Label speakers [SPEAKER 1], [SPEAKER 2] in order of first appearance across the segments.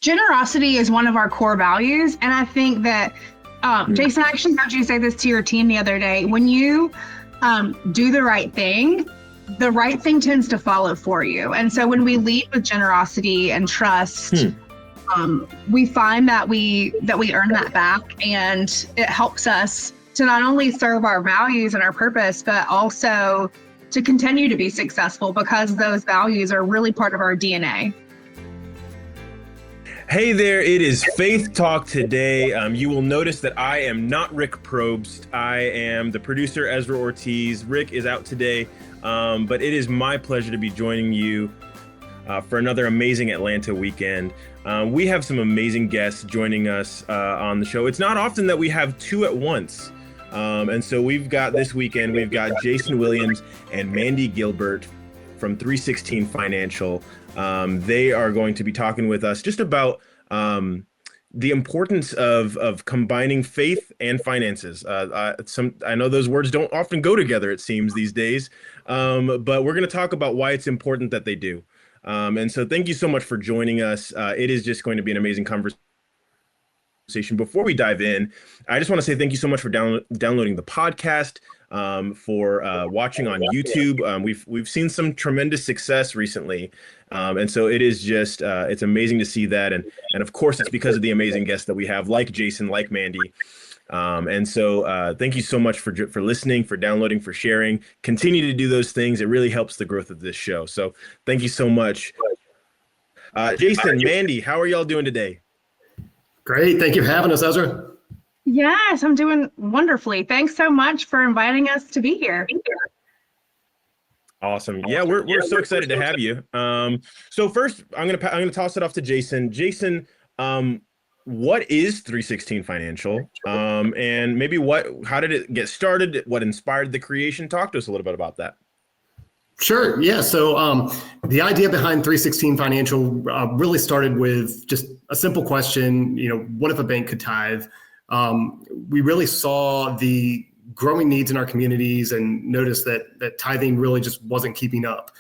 [SPEAKER 1] Generosity is one of our core values. And I think that, Jason, I actually heard you say this to your team the other day. When you do the right thing tends to follow for you. And so when we lead with generosity and trust, we find that we earn that back, and it helps us to not only serve our values and our purpose, but also to continue to be successful because those values are really part of our DNA.
[SPEAKER 2] Hey there, it is Faith Talk Today. You will notice that I am not Rick Probst. I am the producer, Ezra Ortiz. Rick is out today, but it is my pleasure to be joining you for another amazing Atlanta weekend. We have some amazing guests joining us on the show. It's not often that we have two at once. And so this weekend, we've got Jason Williams and Mandi Gilbert from 316 Financial. They are going to be talking with us just about the importance of combining faith and finances. I know those words don't often go together, it seems, these days, but we're going to talk about why it's important that they do. And so thank you so much for joining us. It is just going to be an amazing conversation. Before we dive in, I just want to say thank you so much for downloading the podcast, for watching on YouTube. We've seen some tremendous success recently. And so it is just, it's amazing to see that. And of course, it's because of the amazing guests that we have, like Jason, like Mandi. And so thank you so much for listening, for downloading, for sharing. Continue to do those things. It really helps the growth of this show. So thank you so much. Jason, Mandi, how are y'all doing today?
[SPEAKER 3] Great. Thank you for having us, Ezra.
[SPEAKER 1] Yes, I'm doing wonderfully. Thanks so much for inviting us to be here.
[SPEAKER 2] Awesome. Yeah, we're so excited to have you. So first, I'm gonna toss it off to Jason. Jason, what is 316 Financial? And maybe how did it get started? What inspired the creation? Talk to us a little bit about that.
[SPEAKER 3] Sure. Yeah. So the idea behind 316 Financial really started with just a simple question. What if a bank could tithe? We really saw the growing needs in our communities and noticed that tithing really just wasn't keeping up.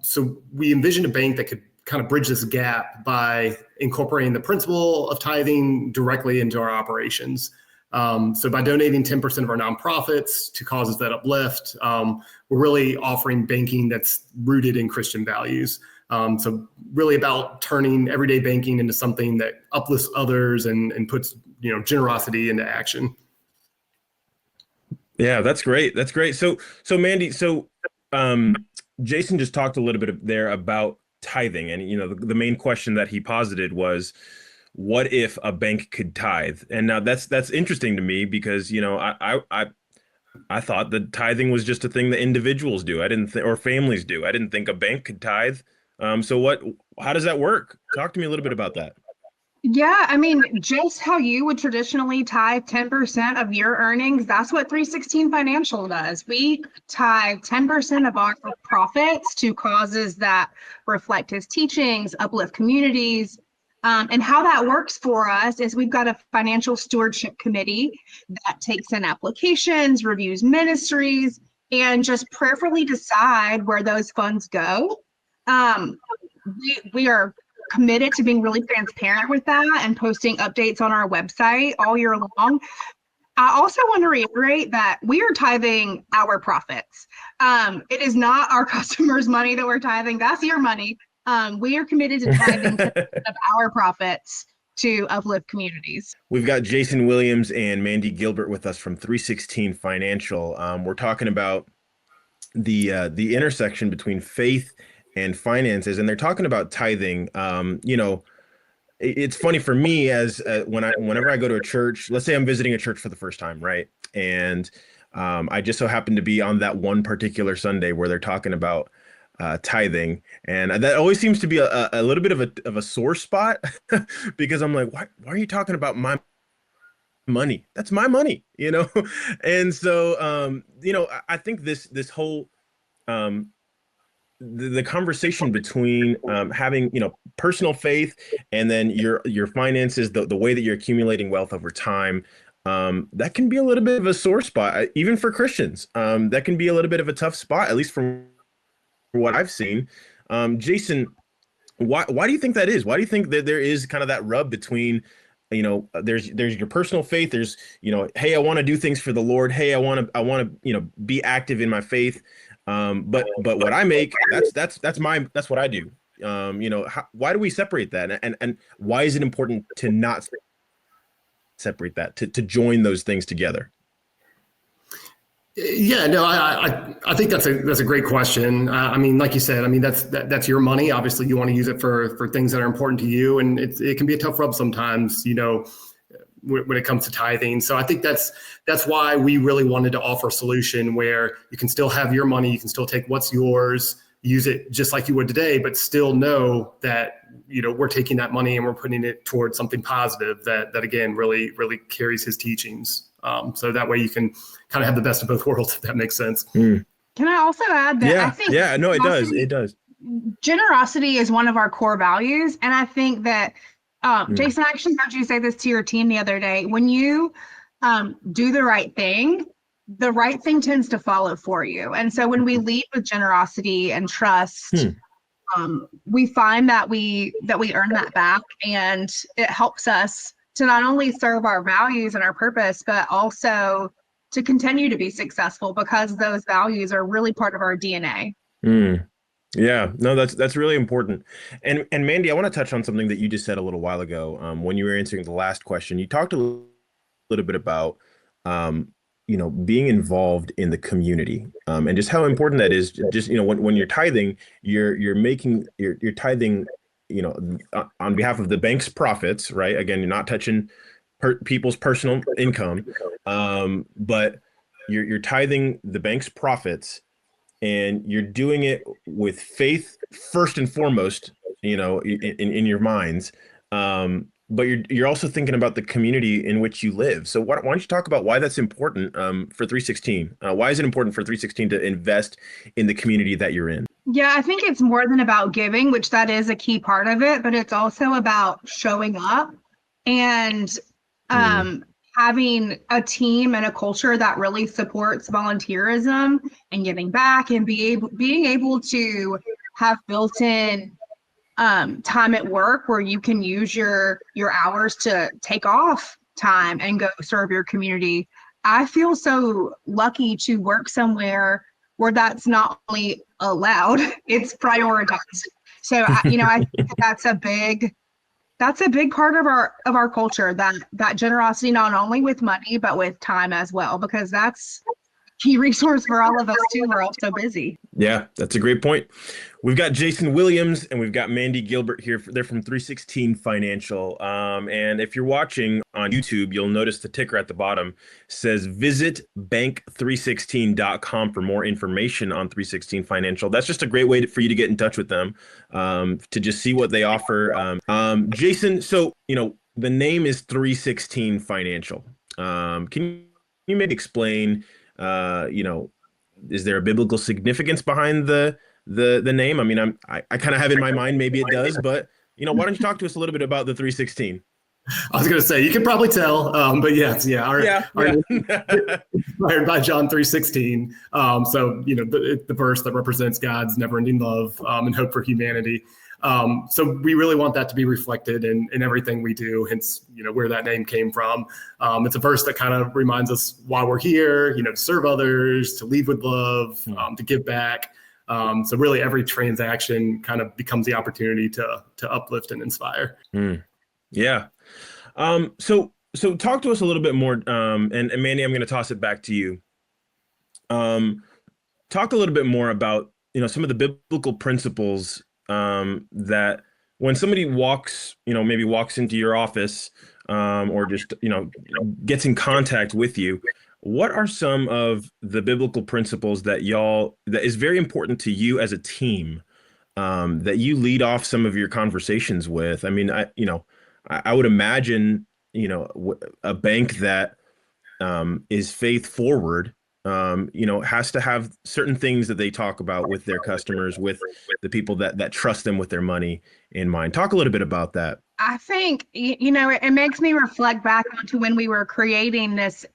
[SPEAKER 3] So we envisioned a bank that could kind of bridge this gap by incorporating the principle of tithing directly into our operations. So by donating 10% of our nonprofits to causes that uplift, we're really offering banking that's rooted in Christian values. So really about turning everyday banking into something that uplifts others and puts generosity into action.
[SPEAKER 2] Yeah, that's great. That's great. So Mandi, Jason just talked a little bit there about tithing, and the main question that he posited was, what if a bank could tithe? And now that's interesting to me because I thought that tithing was just a thing that individuals do. Or families do. I didn't think a bank could tithe. So how does that work? Talk to me a little bit about that.
[SPEAKER 1] Yeah, I mean, just how you would traditionally tithe 10% of your earnings, that's what 316 Financial does. We tithe 10% of our profits to causes that reflect his teachings, uplift communities. And how that works for us is we've got a financial stewardship committee that takes in applications, reviews ministries, and just prayerfully decide where those funds go. We are committed to being really transparent with that and posting updates on our website all year long. I also want to reiterate that we are tithing our profits. It is not our customers' money that we're tithing. That's your money. We are committed to tithing of our profits to uplift communities.
[SPEAKER 2] We've got Jason Williams and Mandi Gilbert with us from 316 Financial. We're talking about the intersection between faith and finances, and they're talking about tithing. It's funny for me as whenever I go to a church, let's say I'm visiting a church for the first time, right? And I just so happen to be on that one particular Sunday where they're talking about tithing, and that always seems to be a little bit of a sore spot because I'm like, why are you talking about my money? That's my money, And so I think this whole the conversation between having personal faith and then your finances, the way that you're accumulating wealth over time, that can be a little bit of a sore spot, even for Christians. That can be a little bit of a tough spot, at least from what I've seen. Jason, Why do you think that is? Why do you think that there is kind of that rub between, there's your personal faith, there's, hey, I want to do things for the Lord. Hey, I want to, be active in my faith. But what I make, that's what I do. Why do we separate that? And why is it important to not separate that, to join those things together?
[SPEAKER 3] Yeah, no, I think that's a great question. I mean, like you said, I mean, that's your money. Obviously, you want to use it for things that are important to you, and it can be a tough rub sometimes, when it comes to tithing. So I think that's why we really wanted to offer a solution where you can still have your money, you can still take what's yours, use it just like you would today, but still know that we're taking that money and we're putting it towards something positive that again really carries his teachings. So that way you can kind of have the best of both worlds, if that makes sense.
[SPEAKER 1] Can I also add that I think
[SPEAKER 2] no, it does. It does.
[SPEAKER 1] Generosity is one of our core values. And I think that, Jason, I actually heard you say this to your team the other day. When you do the right thing tends to follow for you. And so when we lead with generosity and trust, we find that we earn that back, and it helps us to not only serve our values and our purpose, but also to continue to be successful because those values are really part of our DNA.
[SPEAKER 2] Yeah, no, that's really important. And Mandi, I want to touch on something that you just said a little while ago. When you were answering the last question, you talked a little bit about, being involved in the community, and just how important that is. Just, when you're tithing, you're tithing, on behalf of the bank's profits, right? Again, you're not touching people's personal income, but you're tithing the bank's profits, and you're doing it with faith first and foremost, in your minds. But you're also thinking about the community in which you live. So why don't you talk about why that's important for 316? Why is it important for 316 to invest in the community that you're in?
[SPEAKER 1] Yeah, I think it's more than about giving, which that is a key part of it, but it's also about showing up and having a team and a culture that really supports volunteerism and giving back, and being able to have built-in time at work where you can use your hours to take off time and go serve your community. I feel so lucky to work somewhere where that's not only allowed, it's prioritized. So I think that's a big part of our culture, that generosity, not only with money but with time as well, because that's key resource for all of us too. We're all so busy.
[SPEAKER 2] Yeah, that's a great point. We've got Jason Williams and we've got Mandi Gilbert here. They're from 316 Financial. And if you're watching on YouTube, you'll notice the ticker at the bottom says visit bank316.com for more information on 316 Financial. That's just a great way for you to get in touch with them, to just see what they offer. Jason, so, the name is 316 Financial. Can you maybe explain, is there a biblical significance behind the name? I mean, I kind of have in my mind, maybe it does, but why don't you talk to us a little bit about the 316?
[SPEAKER 3] I was going to say, you can probably tell, but yes, inspired by John 3:16. So, the verse that represents God's never-ending love and hope for humanity. So we really want that to be reflected in everything we do, hence, where that name came from. It's a verse that kind of reminds us why we're here, to serve others, to lead with love, to give back. So really every transaction kind of becomes the opportunity to uplift and inspire.
[SPEAKER 2] Yeah. So talk to us a little bit more, and Mandi, I'm going to toss it back to you. Talk a little bit more about, some of the biblical principles that when somebody maybe walks into your office, or just, gets in contact with you, what are some of the biblical principles that is very important to you as a team, that you lead off some of your conversations with? I mean, I would imagine, a bank that is faith forward, has to have certain things that they talk about with their customers, with the people that trust them with their money in mind. Talk a little bit about that.
[SPEAKER 1] I think, it makes me reflect back onto when we were creating this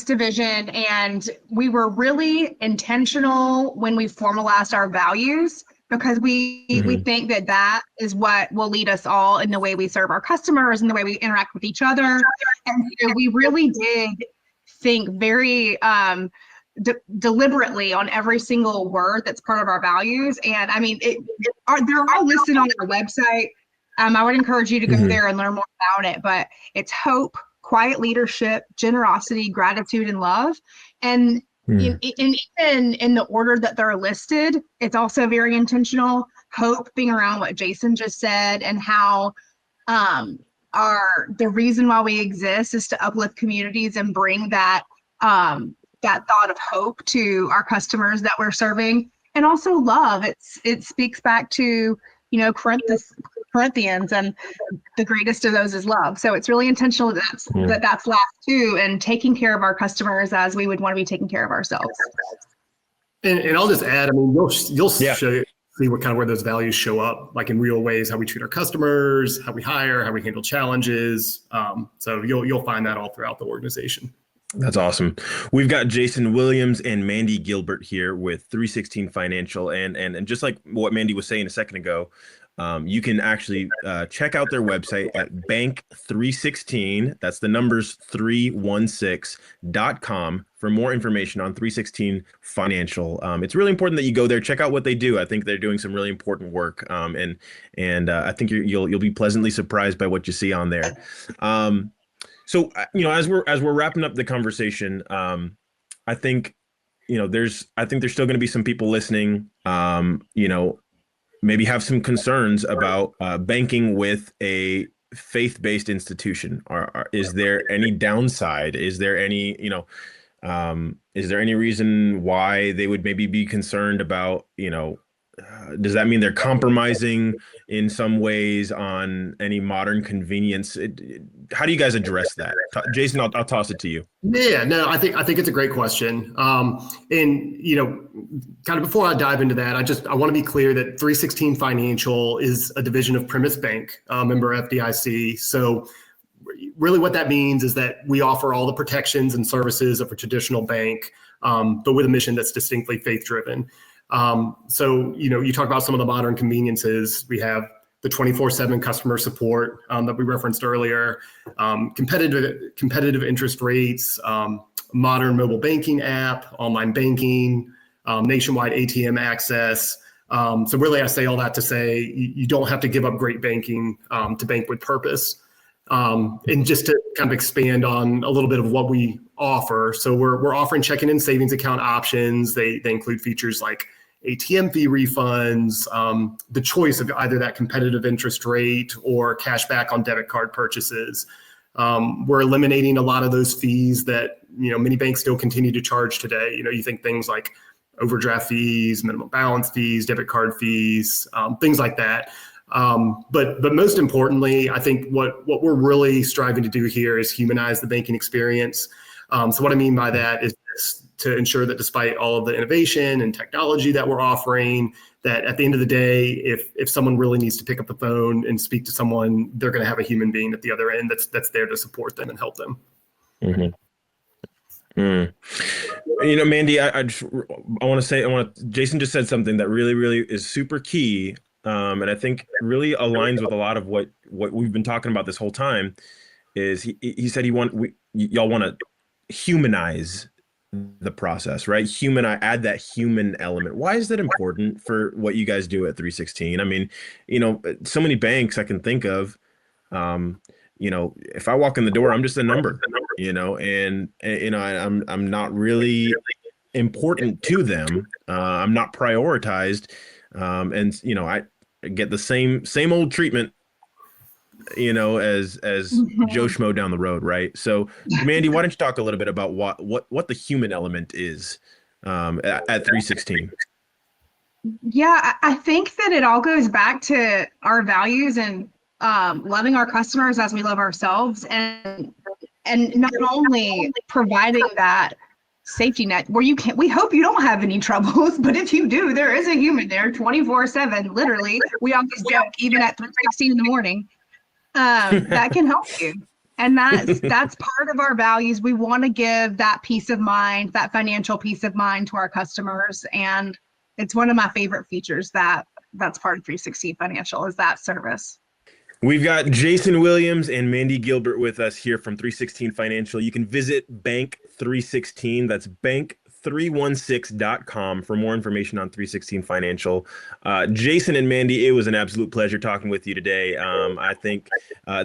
[SPEAKER 1] division, and we were really intentional when we formalized our values because we think that is what will lead us all in the way we serve our customers and the way we interact with each other. And so we really did think very deliberately on every single word that's part of our values. And I mean, they're all listed on our website. I would encourage you to go there and learn more about it. But it's hope, quiet leadership, generosity, gratitude, and love. And even in the order that they're listed, it's also very intentional. Hope being around what Jason just said, and how the reason why we exist is to uplift communities and bring that that thought of hope to our customers that we're serving. And also love. It speaks back to, Corinthians, and the greatest of those is love. So it's really intentional that's last two, and taking care of our customers as we would want to be taking care of ourselves.
[SPEAKER 3] And I'll just add, I mean, you'll see what kind of where those values show up, like in real ways, how we treat our customers, how we hire, how we handle challenges. So you'll find that all throughout the organization.
[SPEAKER 2] That's awesome. We've got Jason Williams and Mandi Gilbert here with 316 Financial, and just like what Mandi was saying a second ago, you can actually check out their website at bank316. That's the numbers 316.com for more information on 316 Financial. It's really important that you go there, check out what they do. I think they're doing some really important work, and I think you'll be pleasantly surprised by what you see on there. So, as we're wrapping up the conversation, I think there's still going to be some people listening, maybe have some concerns about banking with a faith-based institution. Is there any downside? Is there any reason why they would maybe be concerned about, does that mean they're compromising in some ways on any modern convenience? How do you guys address that? Jason, I'll toss it to you.
[SPEAKER 3] Yeah, no, I think it's a great question. And kind of before I dive into that, I want to be clear that 316 Financial is a division of Primis Bank, member FDIC. So really what that means is that we offer all the protections and services of a traditional bank, but with a mission that's distinctly faith-driven. So, you talk about some of the modern conveniences. We have the 24/7 customer support that we referenced earlier, competitive interest rates, modern mobile banking app, online banking, nationwide ATM access. So really, I say all that to say you don't have to give up great banking to bank with purpose. And just to kind of expand on a little bit of what we offer. So we're offering checking and savings account options. They include features like ATM fee refunds, the choice of either that competitive interest rate or cash back on debit card purchases. We're eliminating a lot of those fees that, many banks still continue to charge today. You think things like overdraft fees, minimum balance fees, debit card fees, things like that. But most importantly, I think what we're really striving to do here is humanize the banking experience. So what I mean by that is to ensure that despite all of the innovation and technology that we're offering, that at the end of the day, if someone really needs to pick up the phone and speak to someone, they're going to have a human being at the other end that's there to support them and help them.
[SPEAKER 2] Mandi, Jason just said something that really, really is super key. And I think really aligns with a lot of what we've been talking about this whole time. Is he said y'all want to humanize the process, right? Add that human element. Why is that important for what you guys do at 316? I mean, so many banks I can think of, if I walk in the door, I'm just a number, and I'm not really important to them. I'm not prioritized. And I get the same old treatment, as Joe Schmo down the road, right? So, Mandi, why don't you talk a little bit about what the human element is at 316?
[SPEAKER 1] Yeah, I think that it all goes back to our values and loving our customers as we love ourselves, and not only providing that safety net where we hope you don't have any troubles, but if you do, there is a human there 24/7, literally. We always joke, even at 3:16 in the morning, that can help you. And that's part of our values. We want to give that peace of mind, that financial peace of mind to our customers. And it's one of my favorite features that that's part of 316 Financial, is that service.
[SPEAKER 2] We've got Jason Williams and Mandi Gilbert with us here from 316 Financial. You can visit Bank 316. That's bank316.com for more information on 316 Financial. Jason and Mandi, it was an absolute pleasure talking with you today. I think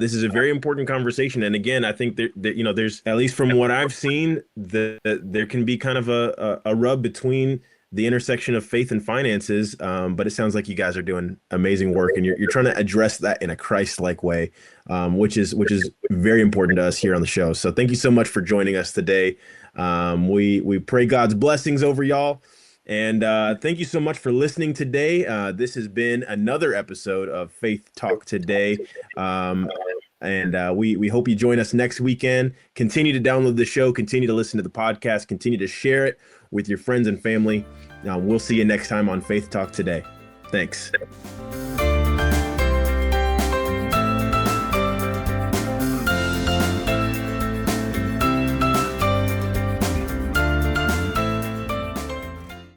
[SPEAKER 2] this is a very important conversation. And again, I think that there's, at least from what I've seen, there can be kind of a rub between the intersection of faith and finances, but it sounds like you guys are doing amazing work, and you're trying to address that in a Christ-like way, which is very important to us here on the show. So thank you so much for joining us today. We pray God's blessings over y'all, and thank you so much for listening today. This has been another episode of Faith Talk Today. And we hope you join us next weekend. Continue to download the show, continue to listen to the podcast, continue to share it with your friends and family. We'll see you next time on Faith Talk Today. Thanks.